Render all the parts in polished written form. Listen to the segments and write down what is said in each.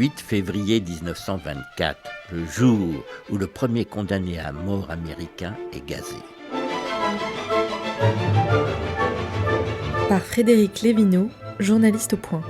8 février 1924, le jour où le premier condamné à mort américain est gazé. Par Frédéric Lévineau, journaliste au Point.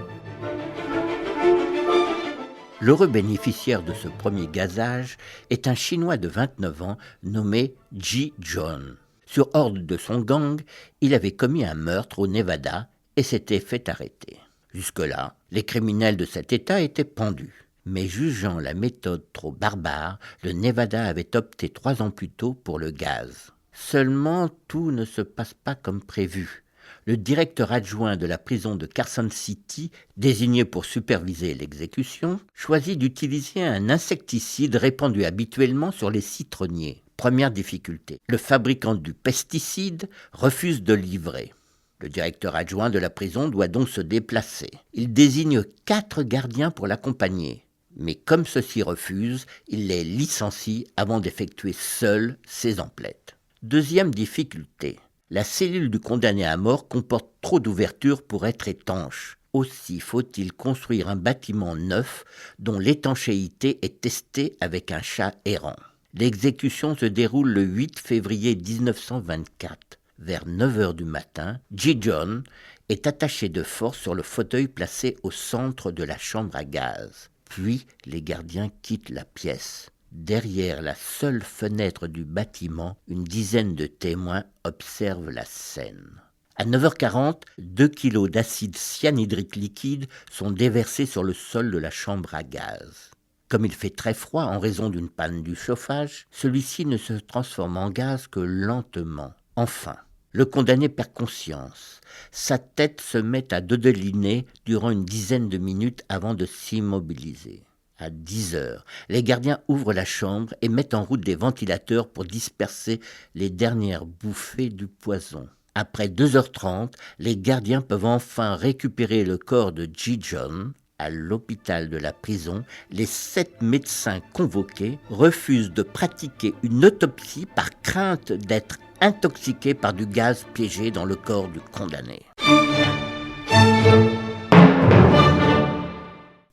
L'heureux bénéficiaire de ce premier gazage est un Chinois de 29 ans nommé Ji John. Sur ordre de son gang, il avait commis un meurtre au Nevada et s'était fait arrêter. Jusque-là, les criminels de cet État étaient pendus. Mais jugeant la méthode trop barbare, le Nevada avait opté 3 ans plus tôt pour le gaz. Seulement, tout ne se passe pas comme prévu. Le directeur adjoint de la prison de Carson City, désigné pour superviser l'exécution, choisit d'utiliser un insecticide répandu habituellement sur les citronniers. Première difficulté, le fabricant du pesticide refuse de livrer. Le directeur adjoint de la prison doit donc se déplacer. Il désigne 4 gardiens pour l'accompagner. Mais comme ceux-ci refusent, il les licencie avant d'effectuer seul ses emplettes. Deuxième difficulté, la cellule du condamné à mort comporte trop d'ouvertures pour être étanche. Aussi faut-il construire un bâtiment neuf dont l'étanchéité est testée avec un chat errant. L'exécution se déroule le 8 février 1924. Vers 9 heures du matin, Ji John est attaché de force sur le fauteuil placé au centre de la chambre à gaz. Puis, les gardiens quittent la pièce. Derrière la seule fenêtre du bâtiment, une dizaine de témoins observent la scène. À 9h40, 2 kilos d'acide cyanhydrique liquide sont déversés sur le sol de la chambre à gaz. Comme il fait très froid en raison d'une panne du chauffage, celui-ci ne se transforme en gaz que lentement. Enfin, le condamné perd conscience. Sa tête se met à dodeliner durant une dizaine de minutes avant de s'immobiliser. À 10 heures, les gardiens ouvrent la chambre et mettent en route des ventilateurs pour disperser les dernières bouffées du poison. Après 2h30, les gardiens peuvent enfin récupérer le corps de Ji John. À l'hôpital de la prison, les 7 médecins convoqués refusent de pratiquer une autopsie par crainte d'être intoxiqués par du gaz piégé dans le corps du condamné.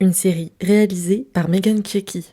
Une série réalisée par Megan Kieki.